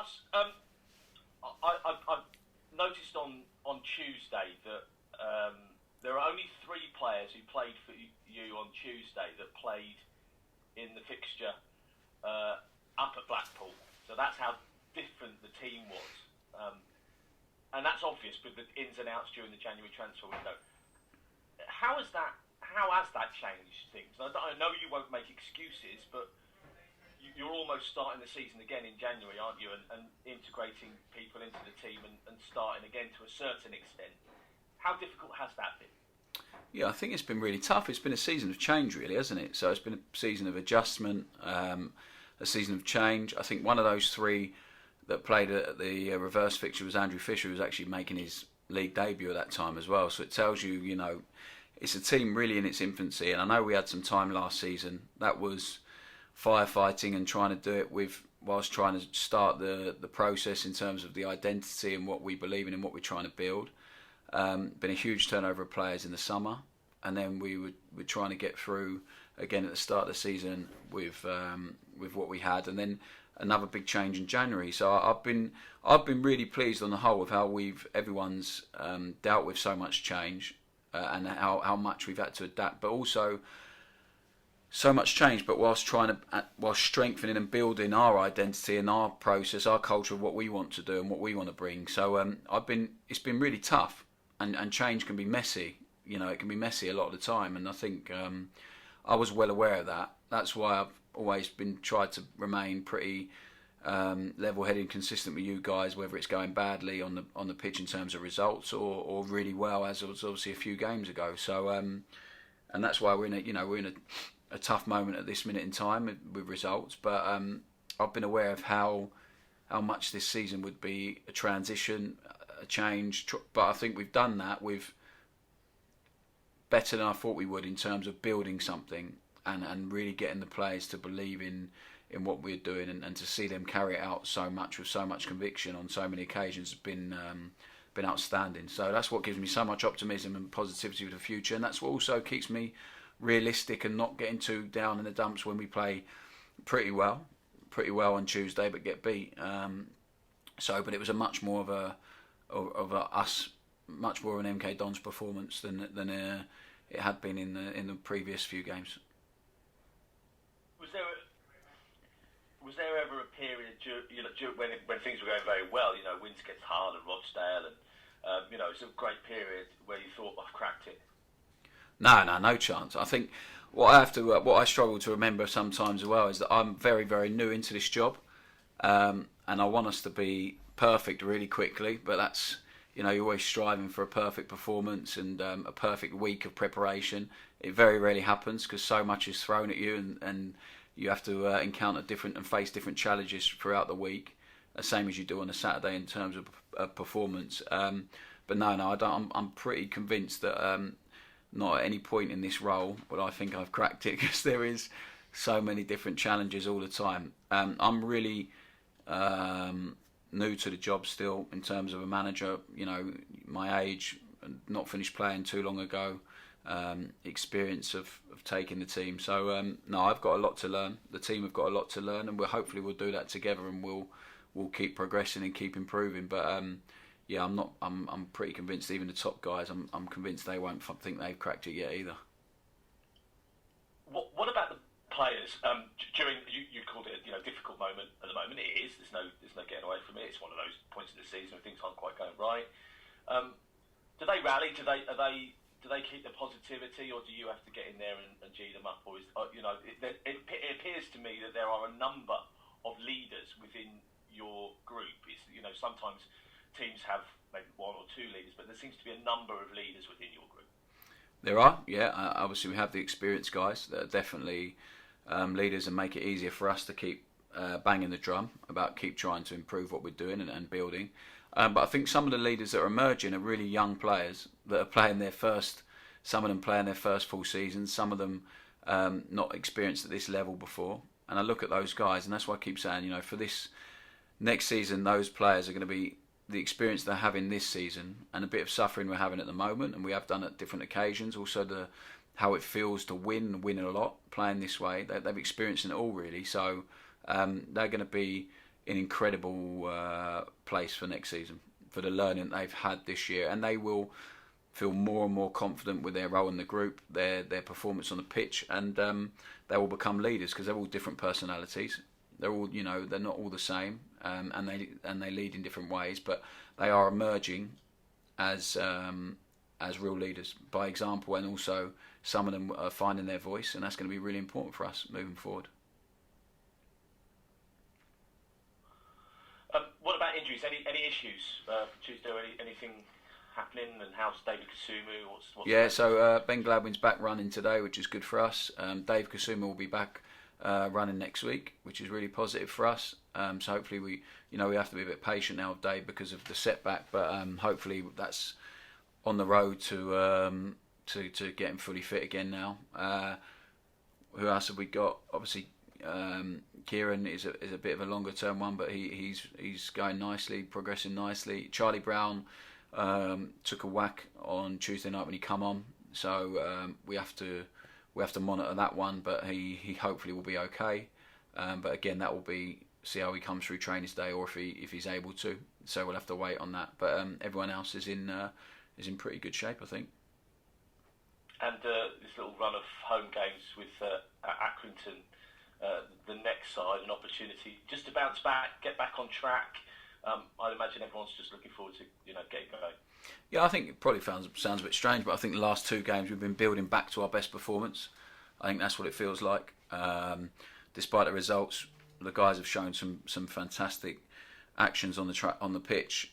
Russ, I've noticed on Tuesday that there are only 3 players who played for you on Tuesday that played in the fixture up at Blackpool. So that's how different the team was. And that's obvious with the ins and outs during the January transfer window. How has that changed things? I know you won't make excuses, but you're almost starting the season again in January, aren't you? And integrating people into the team and starting again to a certain extent. How difficult has that been? Yeah, I think it's been really tough. It's been a season of change, really, hasn't it? So it's been a season of adjustment, a season of change. I think one of those 3 that played at the reverse fixture was Andrew Fisher, who was actually making his league debut at that time as well. So it tells you, it's a team really in its infancy. And I know we had some time last season that was firefighting and trying to do it whilst trying to start the process in terms of the identity and what we believe in and what we're trying to build. Been a huge turnover of players in the summer, and then we were trying to get through again at the start of the season with what we had, and then another big change in January. So I've been really pleased on the whole with how everyone's dealt with so much change and how much we've had to adapt, but also so much change, but whilst strengthening and building our identity and our process, our culture of what we want to do and what we want to bring. So it's been really tough, and change can be messy. It can be messy a lot of the time, and I think I was well aware of that. That's why I've always tried to remain pretty level-headed and consistent with you guys, whether it's going badly on the pitch in terms of results or really well, as it was obviously a few games ago. So and that's why we're in a tough moment at this minute in time with results. But I've been aware of how much this season would be a transition, a change. But I think we've done that with better than I thought we would in terms of building something and really getting the players to believe in what we're doing and to see them carry it out with so much conviction on so many occasions has been outstanding. So that's what gives me so much optimism and positivity for the future, and that's what also keeps me realistic and not getting too down in the dumps when we play pretty well on Tuesday but get beat. But it was a much more of an MK Dons performance than it had been in the previous few games. Was there ever a period when things were going very well? Wins against Hull and Rochdale, and it's a great period where you thought, I've cracked it. No chance. I think what I struggle to remember sometimes as well is that I'm very, very new into this job, and I want us to be perfect really quickly. But that's you're always striving for a perfect performance and a perfect week of preparation. It very rarely happens because so much is thrown at you, and you have to encounter different and face different challenges throughout the week, the same as you do on a Saturday in terms of performance. But no, I don't. I'm pretty convinced that. Not at any point in this role would I think I've cracked it, because there is so many different challenges all the time. I'm really new to the job still in terms of a manager. My age, not finished playing too long ago, experience of taking the team. So no, I've got a lot to learn. The team have got a lot to learn, and hopefully we'll do that together, and we'll keep progressing and keep improving. But yeah, I'm pretty convinced. Even the top guys, I'm convinced they won't think they've cracked it yet either. What about the players? During you called it a difficult moment at the moment. It is. There's no getting away from it. It's one of those points of the season where things aren't quite going right. Do they rally? Do they keep the positivity, or do you have to get in there and G them up? Or is it appears to me that there are a number of leaders within your group. Sometimes teams have maybe 1 or 2 leaders, but there seems to be a number of leaders within your group. There are, yeah. Obviously, we have the experienced guys that are definitely leaders and make it easier for us to keep banging the drum about keep trying to improve what we're doing and building. But I think some of the leaders that are emerging are really young players that are playing some of them playing their first full season, some of them not experienced at this level before. And I look at those guys, and that's why I keep saying, for this next season, those players are going to be the experience they're having this season and a bit of suffering we're having at the moment, and we have done at different occasions. Also, how it feels to win a lot, playing this way. They've experienced it all, really. So they're going to be in incredible place for next season, for the learning they've had this year, and they will feel more and more confident with their role in the group, their performance on the pitch, and they will become leaders because they're all different personalities. They're all, they're not all the same, and they lead in different ways, but they are emerging as real leaders by example, and also some of them are finding their voice, and that's going to be really important for us moving forward. What about injuries? Any issues for Tuesday? Anything happening? And how's David Kasumu? So Ben Gladwin's back running today, which is good for us. Dave Kasumu will be back running next week, which is really positive for us. So hopefully we have to be a bit patient now with Dave because of the setback, but hopefully that's on the road to get him fully fit again now. Who else have we got? Obviously, Kieran is a bit of a longer term one, but he's going nicely, progressing nicely. Charlie Brown took a whack on Tuesday night when he come on, so we have to monitor that one, but he hopefully will be okay. But again, that will be see how he comes through training today, or if he's able to. So we'll have to wait on that. But everyone else is in pretty good shape, I think. And this little run of home games with Accrington, the next side, an opportunity just to bounce back, get back on track. I'd imagine everyone's just looking forward to getting going. Yeah, I think it probably sounds a bit strange, but I think the last two games we've been building back to our best performance. I think that's what it feels like. Despite the results, the guys have shown some fantastic actions on the pitch.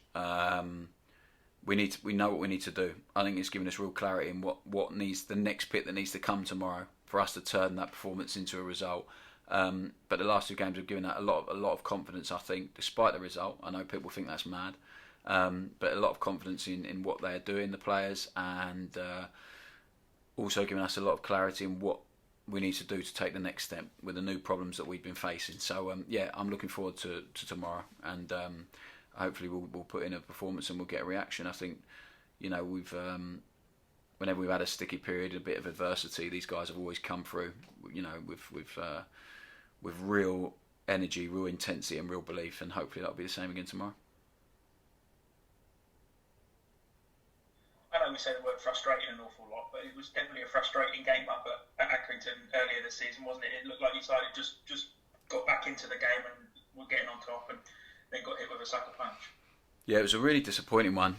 We know what we need to do. I think it's given us real clarity in what needs the next bit that needs to come tomorrow for us to turn that performance into a result. But the last two games have given that a lot of confidence. I think, despite the result, I know people think that's mad, but a lot of confidence in what they're doing, the players, and also giving us a lot of clarity in what we need to do to take the next step with the new problems that we've been facing. So I'm looking forward to tomorrow, and hopefully we'll put in a performance and we'll get a reaction. I think we've whenever we've had a sticky period, a bit of adversity, these guys have always come through, with real energy, real intensity and real belief, and hopefully that'll be the same again tomorrow. I know we say the word frustrating an awful lot, but it was definitely a frustrating game up at Accrington earlier this season, wasn't it? It looked like you side just got back into the game and were getting on top, and then got hit with a sucker punch. Yeah, it was a really disappointing one.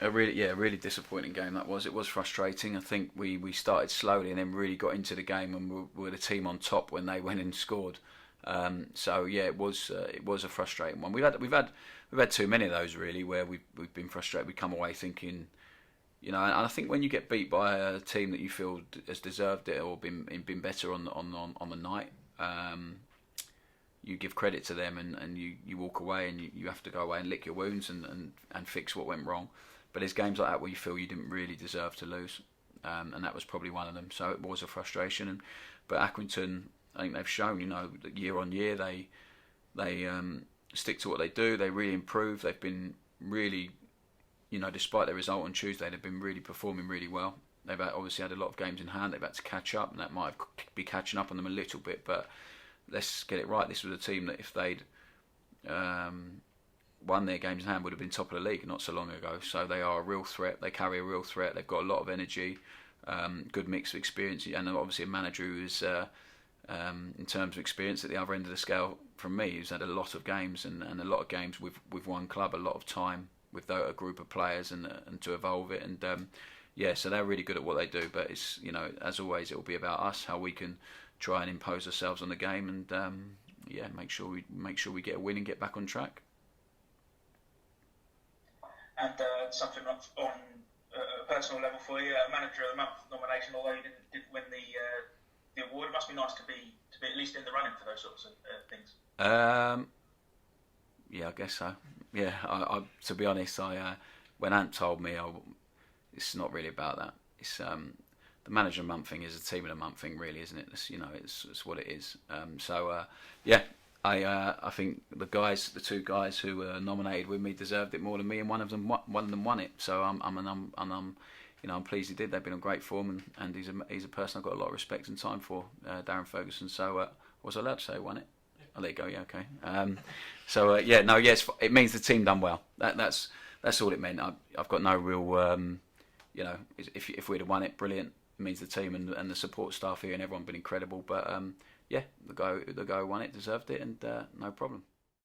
A really disappointing game that was. It was frustrating. I think we started slowly and then really got into the game, and we were the team on top when they went and scored. It was a frustrating one. We've had too many of those really, where we've been frustrated. We come away thinking, and I think when you get beat by a team that you feel has deserved it or been better on the night, you give credit to them and you walk away and you have to go away and lick your wounds and fix what went wrong. But there's games like that where you feel you didn't really deserve to lose, and that was probably one of them. So it was a frustration. But Accrington, I think they've shown, that year on year they stick to what they do. They really improve. They've been really, despite their result on Tuesday, they've been really performing really well. They've obviously had a lot of games in hand. They've had to catch up, and that might be catching up on them a little bit. But let's get it right. This was a team that if they'd won their games in hand would have been top of the league not so long ago. So they are a real threat. They carry a real threat. They've got a lot of energy, good mix of experience, and obviously a manager who's, in terms of experience, at the other end of the scale from me, who's had a lot of games and a lot of games with one club, a lot of time with a group of players and to evolve it. And so they're really good at what they do. But it's as always, it will be about us, how we can try and impose ourselves on the game and make sure we get a win and get back on track. And something on a personal level for you, Manager of the Month nomination, although you didn't win the award, it must be nice to be at least in the running for those sorts of things. I guess so. Yeah, I to be honest, when Ant told me, it's not really about that. It's the Manager of the Month thing is a Team of the Month thing, really, isn't it? It's what it is. I think the two guys who were nominated with me deserved it more than me, and one of them won it. So I'm pleased he did. They've been on great form, and he's a person I've got a lot of respect and time for, Darren Ferguson. So I was allowed to say he won it. Yeah, Oh, there you go. Yeah, okay. So yeah, no, yes, it means the team done well. That's all it meant. I've got no real, if we'd have won it, brilliant. It means the team and the support staff here and everyone been incredible. But yeah, the guy who won it deserved it, and no problem.